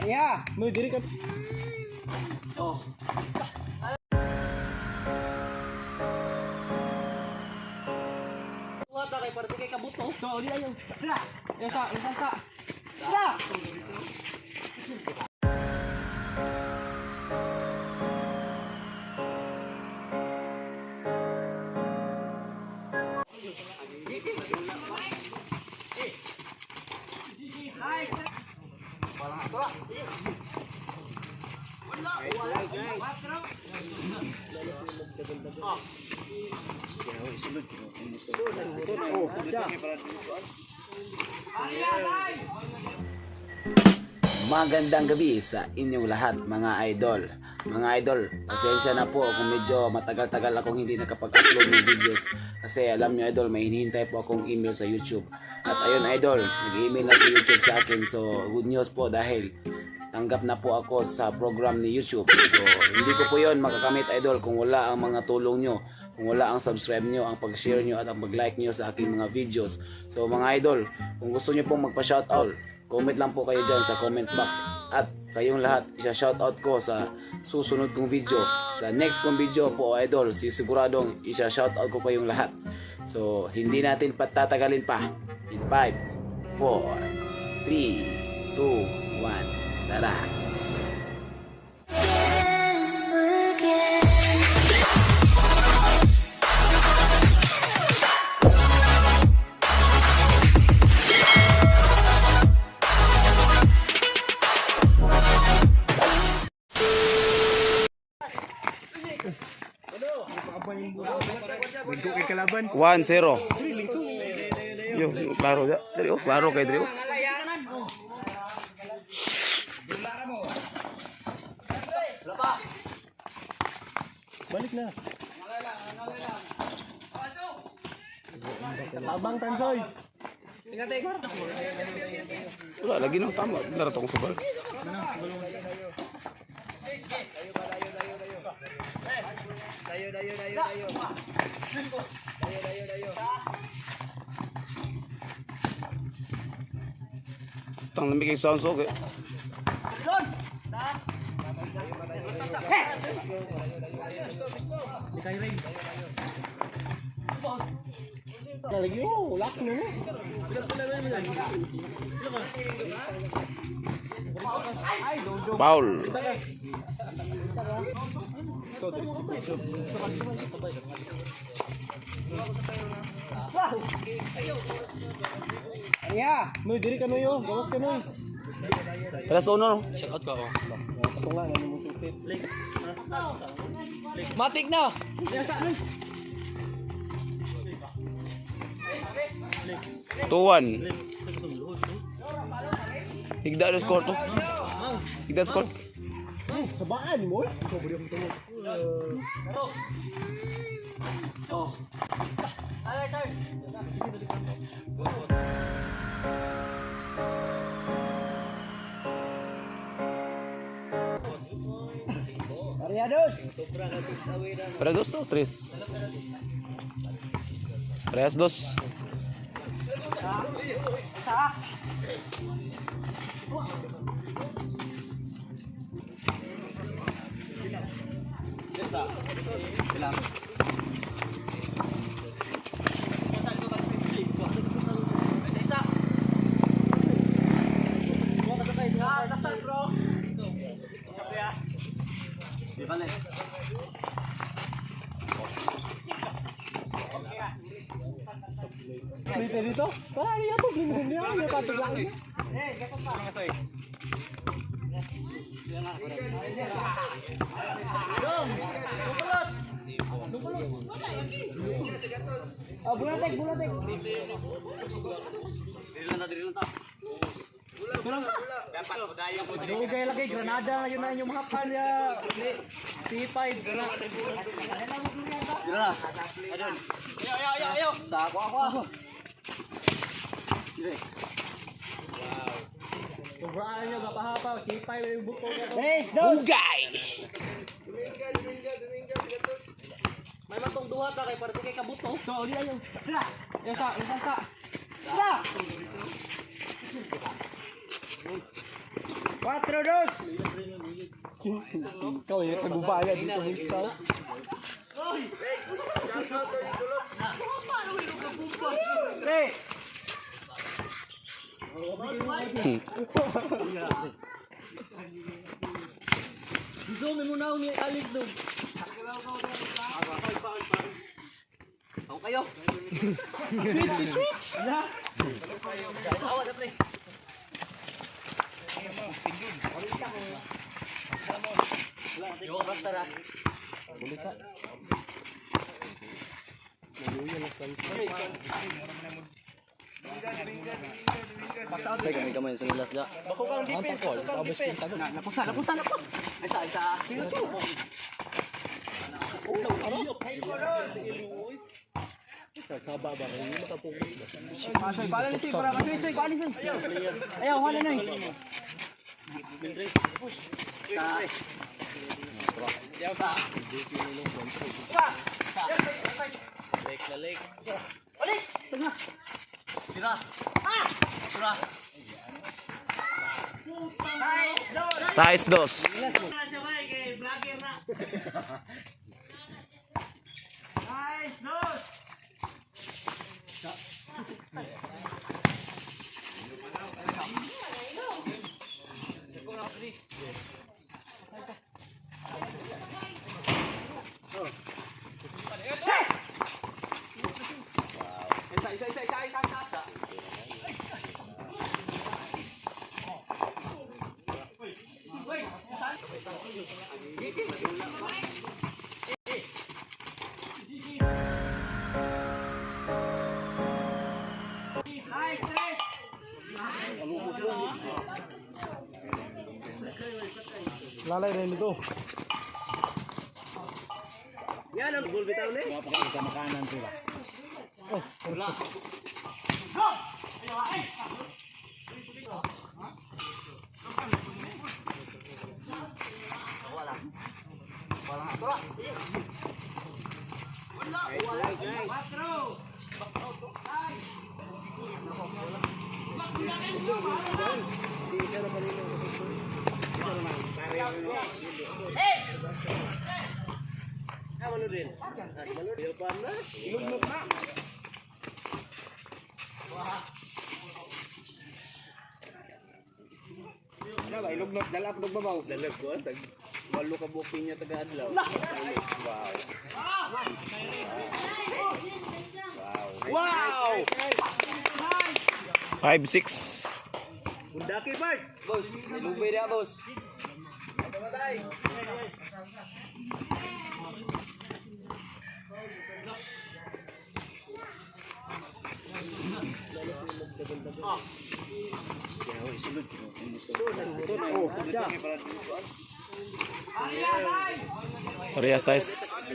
Iya, mau diri kan. Oh. Wata kay parte kay kabuto. So, di ayo. Sila. Sa. Sila. Magandang gabi sa inyong lahat mga idol. Mga idol, pasensya na po kung medyo matagal-tagal akong hindi nakapag-upload ng videos. Kasi alam nyo idol, may hinihintay po akong email sa YouTube. At ayun idol, nag-email na si YouTube sa akin. So good news po dahil tanggap na po ako sa program ni YouTube. So hindi ko po yun makakamit idol kung wala ang mga tulong nyo, kung wala ang subscribe nyo, ang pag-share nyo at ang pag-like nyo sa aking mga videos. So mga idol, kung gusto nyo pong magpa-shoutout, comment lang po kayo dyan sa comment box. At kayong lahat, isa-shoutout ko sa susunod kong video. Sa next kong video po idol, siguradong isa-shoutout ko kayong lahat. So hindi natin patatagalin pa. In 5, 4, 3, 2, 1, tara! Bentuk kay kalaban. 1-0. Yo, klaro ya. Dari oh, klaro kay Drio. Balik na. Abang Tansoy. Wala lagi nang tama. Benar tong subal. Dayo. Tang lamig kay sound so. Lagi oh, lak no. Paul. Iya, mau diri kan yo, gawas kan yo. Terus uno. Shout out ko ako. Patungan ano mo supit. Matik na! Tuwan. Tigda na score to. Tigda score. Sabaan mo. Sobra mo tumo. Oh. Ay, ay. Ariados. Para dos to, tres. Tres dos. Sa. Bilang. Dito dito. Para iya to bling dia ya patuglan. Gatot pa. Ngasoy. Dong. Dupulot. Oh, bulatek. Diri lang ta. Dapat padayon ko diri. Dugay lagi Granada yun na yung mahapan ya. P5 Granada. Dira. Adon. Ayo. Sa ako. Dire. Wow. Sobrang nyo gapahapaw, sipay yung buko ka to. Bugay! May matong duha ka kay para di kay kabuto. So, uli ayo. Tara. Isa. Tara. 4-2. Ikaw yung nagubaya dito minsan. Pre. Zoom mo na ni Alex dog. Ako kayo. Switch. Ya. Awa na pre. Yo, basta ra. Ay, kamay sa nilas da. Bako kang defense. Tapos pinta doon. Napus. Isa. Kaba ba kayo? Makapukus ba? Pasay, bala ni para kasi bali sen. Ayaw, wala na. Lek. Balik. Tengah. Tira. Tira. Size 2. Nice, dos. Isa. Lalay rin ito. Yan ang goal bitaw ni. Napakain sa makanan sila. Oh, Wala. Dala, ilugnot, dala ako nagbabaw. Dalag ko, tag walo ka booking niya taga-adlaw. Wow! 5-6. Bundaki, Bart! Boss, ilubay na, boss. Matay! Korea size.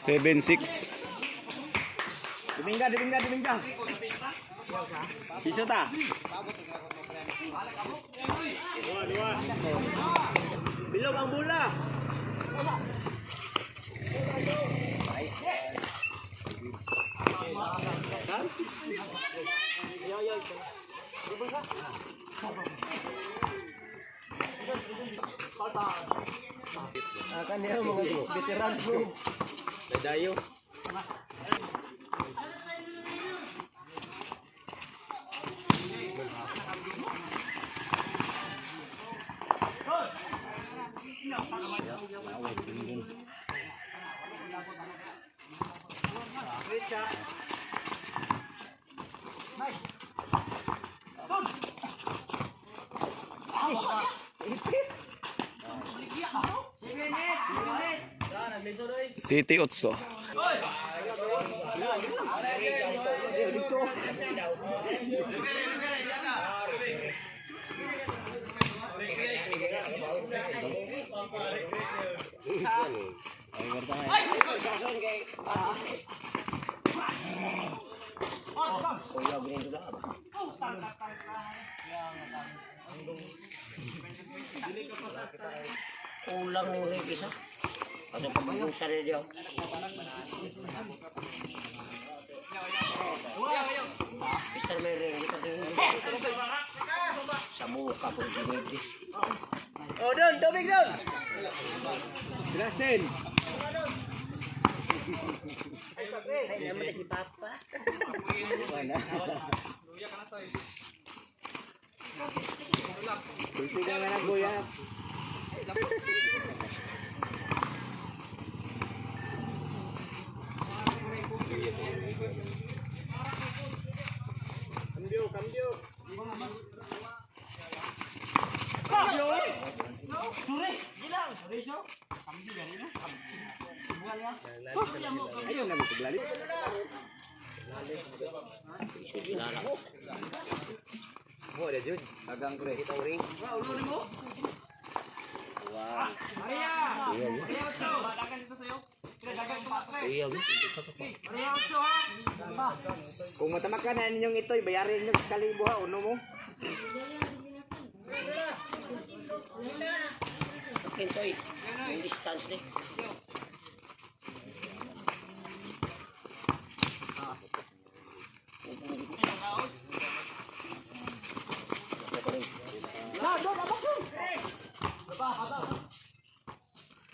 Seven six. Dumingga. Bisa ta? Dua. Bilog ang bola. Akan dia mga veteran bro. Dayo. City 8. Kuya, ganito lang ba? Kulang ng rin isa. Ano pa ba yung sarili diyo? Mister may ring. Sa mukha po hindi. Oh, doon, tubig doon. Grasin. Ay, naman na si Papa. Kulti ka na lang kuya. Cambio, cambio. Sure, gilang. Reso. Ayaw na mo paglali. Mo ada jud. Dagang ko kita ring. Wah, ulo mo. Wow. Maria. Maria Ocho. Dagan dito sa'yo. Dagan ko patre. Kuya, Maria Ocho ha. Kung matamakan na ninyong ito'y bayarin nyo sa kalibo ha, uno mo. Pintoy. Yung distance ni.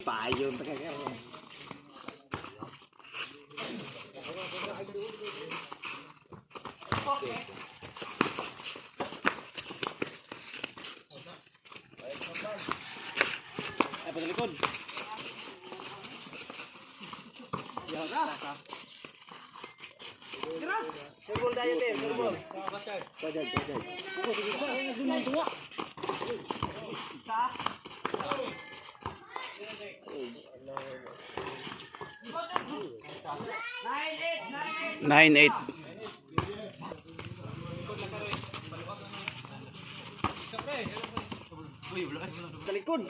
Payon pa kaya. Ay, padalikod. Yan ka. Serbol tayo, Tim. Serbol. Pajad, pajad. Bukas, bukas. Ay, nagdunong tuwa. 9-8. Talikod.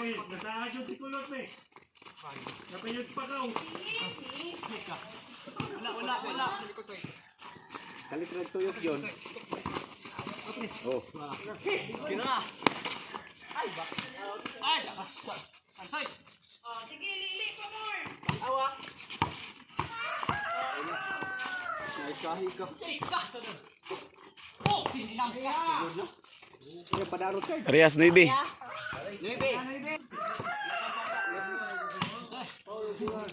Nasahadyo si kulot me. Napayod pa ka. Wala. Talikod tuyok yun. Oh. Kira na. Ay, bak. Ay, ansay. Sige, lili pa more. Awak. Naiskahi ka. Ika. Oh, tinang ka. Kaya padarot ka. Rias 9. Nebe. Ibi. Musik. Oh, biar.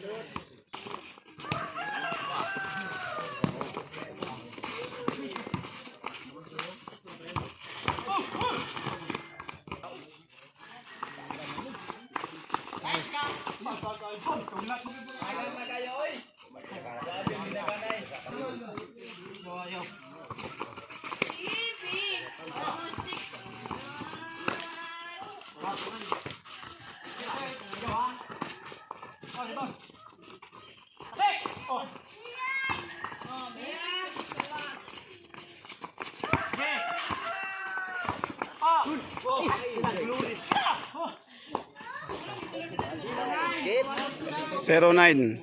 Zero 9.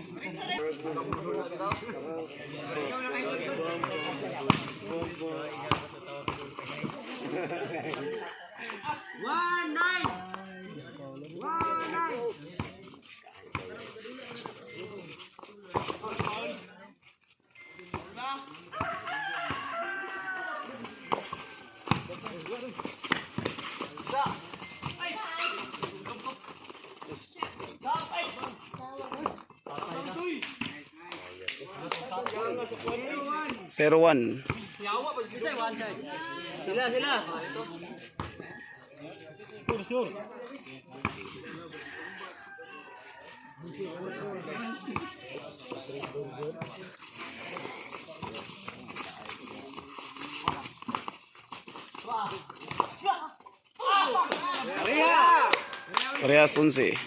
One nine. Zero 1. Sila. Parehas 11.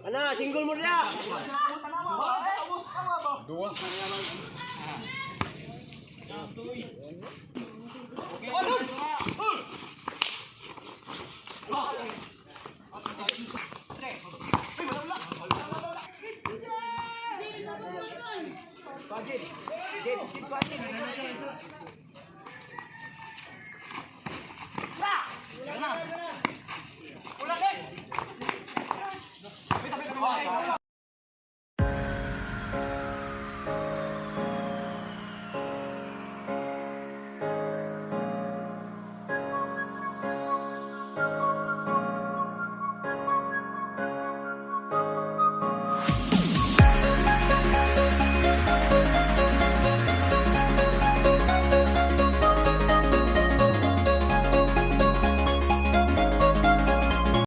Ana, single mo dia. Dili ka ba mason? Ulan din!